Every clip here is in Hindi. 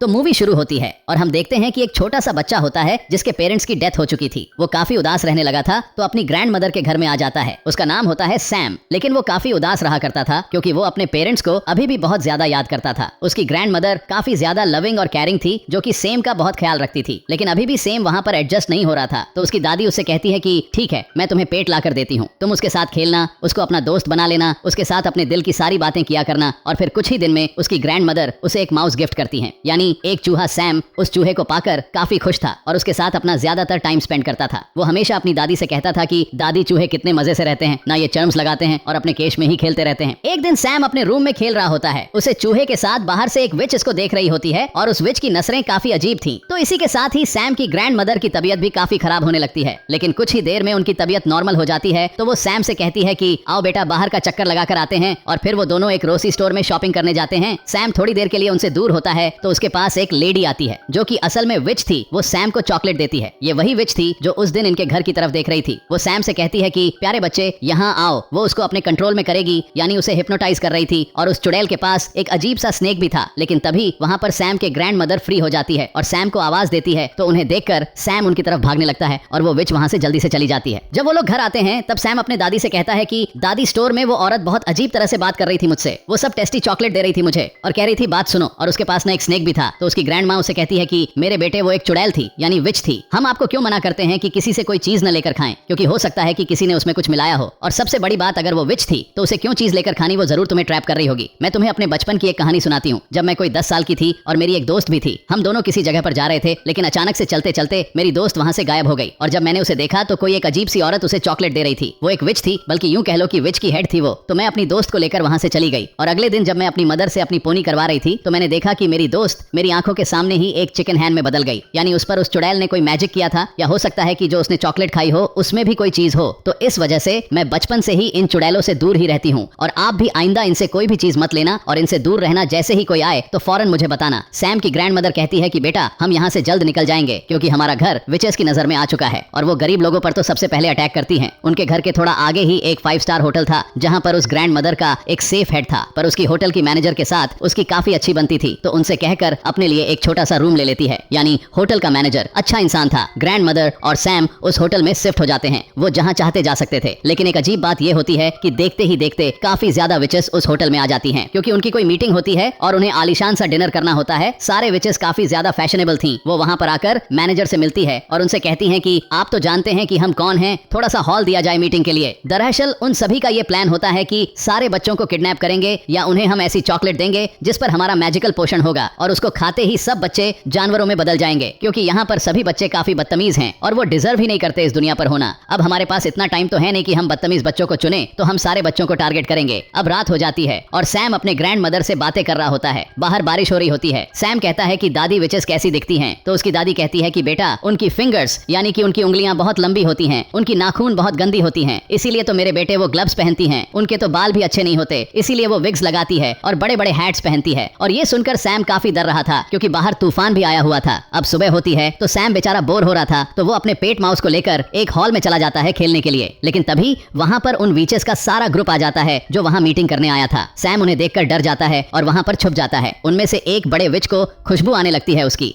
तो मूवी शुरू होती है और हम देखते हैं कि एक छोटा सा बच्चा होता है जिसके पेरेंट्स की डेथ हो चुकी थी। वो काफी उदास रहने लगा था तो अपनी ग्रैंड मदर के घर में आ जाता है। उसका नाम होता है सैम, लेकिन वो काफी उदास रहा करता था क्योंकि वो अपने पेरेंट्स को अभी भी बहुत ज्यादा याद करता था। उसकी ग्रैंड मदर काफी ज्यादा लविंग और केयरिंग थी जो कि सैम का बहुत ख्याल रखती थी, लेकिन अभी भी सैम वहाँ पर एडजस्ट नहीं हो रहा था। तो उसकी दादी उससे कहती है कि ठीक है, मैं तुम्हें पेट ला कर देती हूँ, तुम उसके साथ खेलना, उसको अपना दोस्त बना लेना, उसके साथ अपने दिल की सारी बातें किया करना। और फिर कुछ ही दिन में उसकी ग्रैंड मदर उसे एक माउस गिफ्ट करती है, यानी एक चूहा। सैम उस चूहे को पाकर काफी खुश था और उसके साथ अपना ज्यादातर टाइम स्पेंड करता था। वो हमेशा अपनी दादी से कहता था कि दादी, चूहे कितने मजे से रहते हैं ना, ये चर्म्स लगाते हैं और अपने केश में ही खेलते रहते हैं। एक दिन सैम अपने रूम में खेल रहा होता है, उसे चूहे के साथ बाहर से एक विच इसको देख रही होती है और उस विच की नसरें काफी अजीब थी। तो इसी के साथ ही सैम की ग्रैंड मदर की तबीयत भी काफी खराब होने लगती है, लेकिन कुछ ही देर में उनकी तबीयत नॉर्मल हो जाती है। तो वो सैम से कहती है कि आओ बेटा, बाहर का चक्कर लगाकर आते हैं। और फिर वो दोनों एक ग्रोसरी स्टोर में शॉपिंग करने जाते हैं। सैम थोड़ी देर के लिए उनसे दूर होता है तो उसके पास एक लेडी आती है जो कि असल में विच थी। वो सैम को चॉकलेट देती है। ये वही विच थी जो उस दिन इनके घर की तरफ देख रही थी। वो सैम से कहती है कि प्यारे बच्चे, यहाँ आओ। वो उसको अपने कंट्रोल में करेगी, यानी उसे हिप्नोटाइज कर रही थी। और उस चुड़ैल के पास एक अजीब सा स्नेक भी था, लेकिन तभी वहाँ पर सैम के ग्रैंड मदर फ्री हो जाती है और सैम को आवाज देती है। तो उन्हें देखकर सैम उनकी तरफ भागने लगता है और वो विच वहाँ से जल्दी से चली जाती है। जब वो लोग घर आते हैं तब सैम अपने दादी से कहता है कि दादी, स्टोर में वो औरत बहुत अजीब तरह से बात कर रही थी मुझसे। वो सब टेस्टी चॉकलेट दे रही थी मुझे और कह रही थी बात सुनो, और उसके पास ना एक स्नेक भी था। तो उसकी ग्रैंड माँ उसे कहती है कि मेरे बेटे, वो एक चुड़ैल थी, यानी विच थी। हम आपको क्यों मना करते हैं कि किसी से कोई चीज न लेकर खाएं, क्योंकि हो सकता है कि किसी ने उसमें कुछ मिलाया हो। और सबसे बड़ी बात, अगर वो विच थी तो उसे क्यों चीज लेकर खानी, वो जरूर तुम्हें ट्रैप कर रही होगी। मैं तुम्हें अपने बचपन की एक कहानी सुनाती हूँ। जब मैं कोई 10 साल की थी और मेरी एक दोस्त भी थी, हम दोनों किसी जगह पर जा रहे थे, लेकिन अचानक से चलते चलते मेरी दोस्त वहाँ से गायब हो गई। और जब मैंने उसे देखा तो कोई एक अजीब सी औरत उसे चॉकलेट दे रही थी। वो एक विच थी, बल्कि यूं कह लो कि विच की हेड थी वो। तो मैं अपनी दोस्त को लेकर वहाँ से चली गई। और अगले दिन जब मैं अपनी मदर से अपनी पोनी करवा रही थी तो मैंने देखा कि मेरी दोस्त मेरी आंखों के सामने ही एक चिकन हैन में बदल गई, यानी उस पर उस चुड़ैल ने कोई मैजिक किया था, या हो सकता है कि जो उसने चॉकलेट खाई हो उसमें भी कोई चीज हो। तो इस वजह से मैं बचपन से ही इन चुड़ैलों से दूर ही रहती हूँ। और आप भी आइंदा इनसे कोई भी चीज मत लेना और इनसे दूर रहना। जैसे ही कोई आए तो फौरन मुझे बताना। सैम की ग्रैंड मदर कहती है कि बेटा, हम यहाँ से जल्द निकल जाएंगे क्योंकि हमारा घर विचेस की नजर में आ चुका है और वो गरीब लोगों पर तो सबसे पहले अटैक करती हैं। उनके घर के थोड़ा आगे ही एक 5 स्टार होटल था जहाँ पर उस ग्रैंड मदर का एक सेफ हेड था, पर उसकी होटल की मैनेजर के साथ उसकी काफी अच्छी बनती थी। तो उनसे कहकर अपने लिए एक छोटा सा रूम ले लेती है, यानी होटल का मैनेजर अच्छा इंसान था। ग्रैंड मदर और सैम उस होटल में शिफ्ट हो जाते हैं। वो जहाँ चाहते जा सकते थे, लेकिन एक अजीब बात यह होती है कि देखते ही देखते काफी ज्यादा विचेस उस होटल में आ जाती हैं, क्योंकि उनकी कोई मीटिंग होती है और उन्हें आलीशान सा डिनर करना होता है। सारे विचेस काफी ज्यादा फैशनेबल थी। वो वहाँ पर आकर मैनेजर से मिलती है और उनसे कहती हैं कि आप तो जानते हैं कि हम कौन हैं, थोड़ा सा हॉल दिया जाए मीटिंग के लिए। दरअसल उन सभी का ये प्लान होता है कि सारे बच्चों को किडनैप करेंगे या उन्हें हम ऐसी चॉकलेट देंगे जिस पर हमारा मैजिकल पोषण होगा और उसको खाते ही सब बच्चे जानवरों में बदल जाएंगे, क्योंकि यहाँ पर सभी बच्चे काफी बदतमीज हैं और वो डिजर्व ही नहीं करते इस दुनिया पर होना। अब हमारे पास इतना टाइम तो है नहीं कि हम बदतमीज बच्चों को चुने, तो हम सारे बच्चों को टारगेट करेंगे। अब रात हो जाती है और सैम अपने ग्रैंड मदर से बातें कर रहा होता है। बाहर बारिश हो रही होती है। सैम कहता है कि दादी, विचेस कैसी दिखती हैं? तो उसकी दादी कहती है कि बेटा, उनकी फिंगर्स यानी कि उनकी उंगलियां बहुत लंबी होती हैं, उनकी नाखून बहुत गंदी होती हैं, इसीलिए तो मेरे बेटे वो ग्लव्स पहनती हैं। उनके तो बाल भी अच्छे नहीं होते, इसीलिए वो विग्स लगाती है और बड़े बड़े हैट्स पहनती है। और ये सुनकर सैम काफी डर रहा था क्योंकि बाहर तूफान भी आया हुआ था। अब सुबह होती है तो सैम बेचारा बोर हो रहा था, तो वो अपने पेट माउस को लेकर एक हॉल में चला जाता है खेलने के लिए। लेकिन तभी वहाँ पर उन विचेस का सारा ग्रुप आ जाता है जो वहाँ मीटिंग करने आया था। सैम उन्हें देखकर डर जाता है और वहाँ पर छुप जाता है। उनमें से एक बड़े विच को खुशबू आने लगती है उसकी,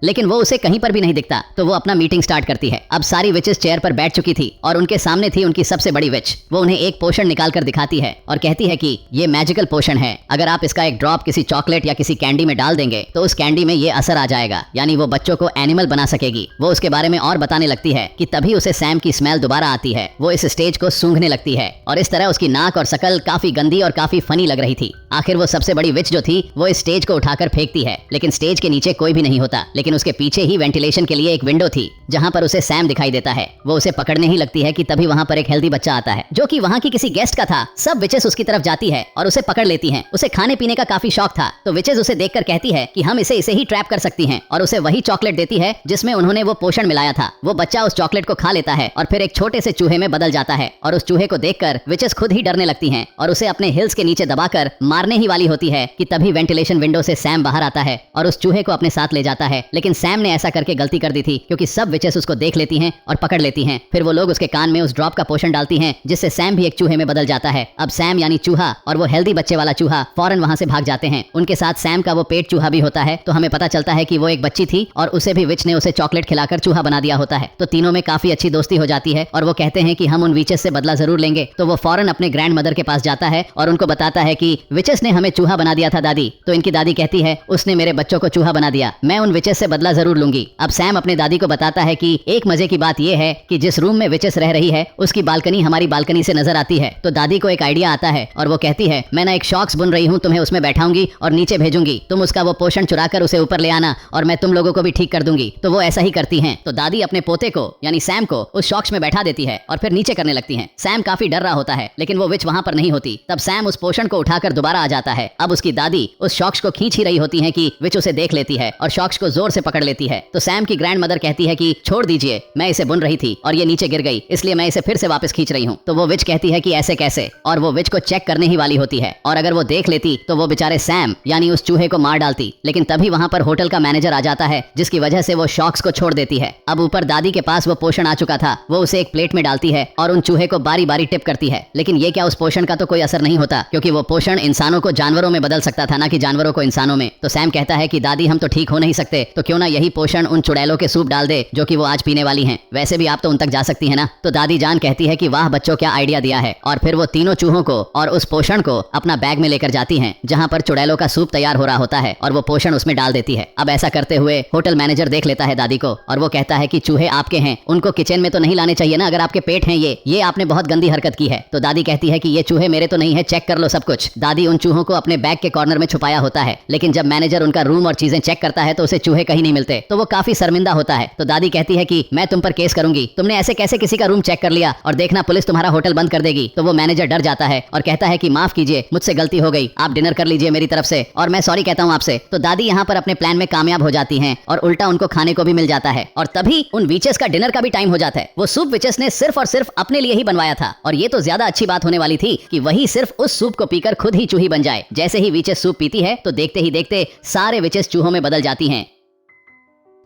लेकिन वो उसे कहीं पर भी नहीं दिखता। तो वो अपना मीटिंग स्टार्ट करती है। अब सारी विचेस चेयर पर बैठ चुकी थी और उनके सामने थी उनकी सबसे बड़ी विच। वो उन्हें एक पोशन निकाल कर दिखाती है और कहती है कि ये मैजिकल पोशन है, अगर आप इसका एक ड्रॉप किसी चॉकलेट या किसी कैंडी में डाल देंगे तो उस कैंडी में ये असर आ जाएगा, यानी वो बच्चों को एनिमल बना सकेगी। वो उसके बारे में और बताने लगती है कि तभी उसे सैम की स्मेल दोबारा आती है। वो इस स्टेज को सूंघने लगती है और इस तरह उसकी नाक और शकल काफी गंदी और काफी फनी लग रही थी। आखिर वो सबसे बड़ी विच जो थी वो इस स्टेज को उठाकर फेंकती है, लेकिन स्टेज के नीचे कोई भी नहीं होता, लेकिन उसके पीछे ही वेंटिलेशन के लिए एक विंडो थी जहां पर उसे सैम दिखाई देता है। वो उसे पकड़ने ही लगती है कि तभी वहां पर एक हेल्दी बच्चा आता है जो कि वहां की किसी गेस्ट का था। सब विचेस उसकी तरफ जाती है और उसे पकड़ लेती हैं। उसे खाने पीने का काफी शौक था, तो विचेस उसे देखकर कहती है कि हम इसे ही ट्रैप कर सकती हैं और उसे वही चॉकलेट देती है जिसमें उन्होंने वो पोषण मिलाया था। वो बच्चा उस चॉकलेट को खा लेता है और फिर एक छोटे से चूहे में बदल जाता है और उस चूहे को देखकर विचेस खुद ही डरने लगती हैं और उसे अपने हिल्स के नीचे दबाकर मारने ही वाली होती है कि तभी वेंटिलेशन विंडो से सैम बाहर आता है और उस चूहे को अपने साथ ले जाता है। लेकिन सैम ने ऐसा करके गलती कर दी थी क्योंकि सब विचेस उसको देख लेती हैं और पकड़ लेती हैं। फिर वो लोग उसके कान में उस ड्रॉप का पोषण डालती हैं जिससे सैम भी एक चूहे में बदल जाता है। अब सैम यानी चूहा और वो हेल्दी बच्चे वाला चूहा फौरन वहां से भाग जाते हैं। उनके साथ सैम का वो पेट चूहा भी होता है। तो हमें पता चलता है कि वो एक बच्ची थी और उसे भी विच ने उसे चॉकलेट खिलाकर चूहा बना दिया होता है। तो तीनों में काफी अच्छी दोस्ती हो जाती है और वो कहते हैं कि हम उन विचेस से बदला जरूर लेंगे। तो वो फौरन अपने ग्रैंड मदर के पास जाता है और उनको बताता है कि विचेस ने हमें चूहा बना दिया था दादी। तो इनकी दादी कहती है उसने मेरे बच्चों को चूहा बना दिया, मैं उन विचेस से बदला जरूर लूंगी। अब सैम अपने दादी को बताता है कि एक मजे की बात यह है कि जिस रूम में विचेस रह रही है उसकी बालकनी हमारी बालकनी से नजर आती है। तो दादी को एक आइडिया आता है और वो कहती है मैं ना एक शॉक्स बुन रही हूँ, तुम्हें उसमें बैठाऊंगी और नीचे भेजूंगी, तुम उसका वो पोषण चुरा कर उसे ऊपर ले आना और मैं तुम लोगों को भी ठीक कर दूंगी। तो वो ऐसा ही करती हैं। तो दादी अपने पोते को यानी सैम को उस शॉक्स में बैठा देती है और फिर नीचे करने लगती है। सैम काफी डर रहा होता है लेकिन वो विच वहां पर नहीं होती। तब सैम उस पोषण को उठाकर दोबारा आ जाता है। अब उसकी दादी उस शॉक्स को खींच ही रही होती है कि विच उसे देख लेती है और शॉक्स को जोर से पकड़ लेती है। तो सैम की ग्रैंड मदर कहती है कि छोड़ दीजिए, मैं इसे बुन रही थी और ये नीचे गिर गई इसलिए मैं इसे फिर से वापस खींच रही हूँ। तो वो विच कहती है कि ऐसे कैसे, और वो विच को चेक करने ही वाली होती है और अगर वो देख लेती तो वो बेचारे सैम यानी उस चूहे को मार डालती। लेकिन तभी वहां पर होटल का मैनेजर आ जाता है जिसकी वजह से वो शॉक्स को छोड़ देती है। अब ऊपर दादी के पास वो पोषण आ चुका था, वो उसे एक प्लेट में डालती है और उन चूहे को बारी बारी टिप करती है। लेकिन ये क्या, उस पोषण का तो कोई असर नहीं होता क्योंकि वो पोषण इंसानों को जानवरों में बदल सकता था, ना कि जानवरों को इंसानों में। तो सैम कहता है कि दादी हम तो ठीक हो नहीं सकते, तो क्यों ना यही पोषण उन चुड़ैलों के सूप डाल दे जो कि वो आज पीने वाली हैं। वैसे भी आप तो उन तक जा सकती है ना। तो दादी जान कहती है कि वाह बच्चों, क्या आइडिया दिया है। और फिर वो तीनों चूहों को और उस पोषण को अपना बैग में लेकर जाती हैं जहां पर चुड़ैलों का सूप तैयार हो रहा होता है और वो पोषण उसमें डाल देती है। अब ऐसा करते हुए होटल मैनेजर देख लेता है दादी को और वो कहता है कि चूहे आपके हैं, उनको किचन में तो नहीं लाने चाहिए ना, अगर आपके पेट हैं ये आपने बहुत गंदी हरकत की है। तो दादी कहती है कि ये चूहे मेरे तो नहीं है, चेक कर लो सब कुछ। दादी उन चूहों को अपने बैग के कॉर्नर में छुपाया होता है लेकिन जब मैनेजर उनका रूम और चीजें चेक करता है तो उसे चूहे कहीं नहीं मिलते। तो वो काफी शर्मिंदा होता है। तो दादी कहती है कि मैं तुम पर केस करूंगी, तुमने ऐसे कैसे किसी का रूम चेक कर लिया और देखना पुलिस तुम्हारा होटल बंद कर देगी। तो वो मैनेजर डर जाता है और कहता है कि माफ कीजिए, मुझसे गलती हो गई, आप डिनर कर लीजिए मेरी तरफ से और मैं सॉरी कहता हूँ आपसे। तो दादी यहाँ पर अपने प्लान में कामयाब हो जाती हैं और उल्टा उनको खाने को भी मिल जाता है और तभी उन विचेस का डिनर का भी टाइम हो जाता है। वो सूप विचेस ने सिर्फ और सिर्फ अपने लिए ही बनवाया था और ये तो ज्यादा अच्छी बात होने वाली थी कि वही सिर्फ उस सूप को पीकर खुद ही चूही बन जाए। जैसे ही विचेस सूप पीती है तो देखते ही देखते सारे विचेस चूहों में बदल जाती हैं,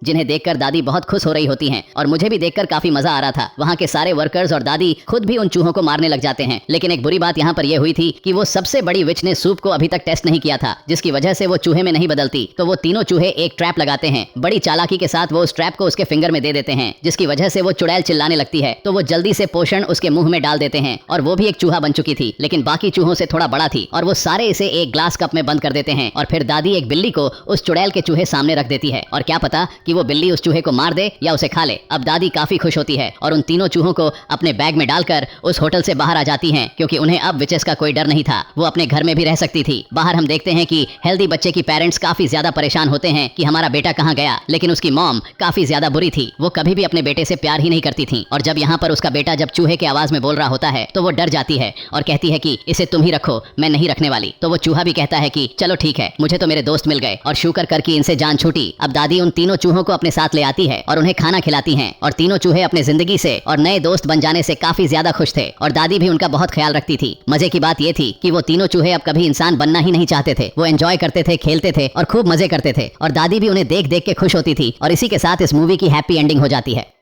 जिन्हें देखकर दादी बहुत खुश हो रही होती हैं और मुझे भी देखकर काफी मजा आ रहा था। वहाँ के सारे वर्कर्स और दादी खुद भी उन चूहों को मारने लग जाते हैं। लेकिन एक बुरी बात यहाँ पर यह हुई थी कि वो सबसे बड़ी विच ने सूप को अभी तक टेस्ट नहीं किया था, जिसकी वजह से वो चूहे में नहीं बदलती। तो वो तीनों चूहे एक ट्रैप लगाते हैं। बड़ी चालाकी के साथ वो उस ट्रैप को उसके फिंगर में दे देते हैं, जिसकी वजह से वो चुड़ैल चिल्लाने लगती है। तो वो जल्दी से पोषण उसके मुंह में डाल देते हैं और वो भी एक चूहा बन चुकी थी लेकिन बाकी चूहों से थोड़ा बड़ा थी और वो सारे इसे एक ग्लास कप में बंद कर देते हैं। और फिर दादी एक बिल्ली को उस चुड़ैल के चूहे सामने रख देती है और क्या पता कि वो बिल्ली उस चूहे को मार दे या उसे खा ले। अब दादी काफी खुश होती है और उन तीनों चूहों को अपने बैग में डालकर उस होटल से बाहर आ जाती हैं क्योंकि उन्हें अब विचेस का कोई डर नहीं था। वो अपने घर में भी रह सकती थी। बाहर हम देखते हैं कि हेल्दी बच्चे की पेरेंट्स काफी ज्यादा परेशान होते हैं कि हमारा बेटा कहाँ गया, लेकिन उसकी मॉम काफी ज्यादा बुरी थी। वो कभी भी अपने बेटे से प्यार ही नहीं करती थी और जब यहाँ पर उसका बेटा जब चूहे की आवाज में बोल रहा होता है तो वो डर जाती है और कहती है कि इसे तुम ही रखो, मैं नहीं रखने वाली। तो वो चूहा भी कहता है कि चलो ठीक है, मुझे तो मेरे दोस्त मिल गए और शुक्र कर कि इनसे जान छूटी। अब दादी उन तीनों चूहों को अपने साथ ले आती है और उन्हें खाना खिलाती हैं और तीनों चूहे अपने जिंदगी से और नए दोस्त बन जाने से काफी ज्यादा खुश थे और दादी भी उनका बहुत ख्याल रखती थी। मजे की बात ये थी कि वो तीनों चूहे अब कभी इंसान बनना ही नहीं चाहते थे। वो एंजॉय करते थे, खेलते थे और खूब मजे करते थे और दादी भी उन्हें देख देख के खुश होती थी और इसी के साथ इस मूवी की हैप्पी एंडिंग हो जाती है।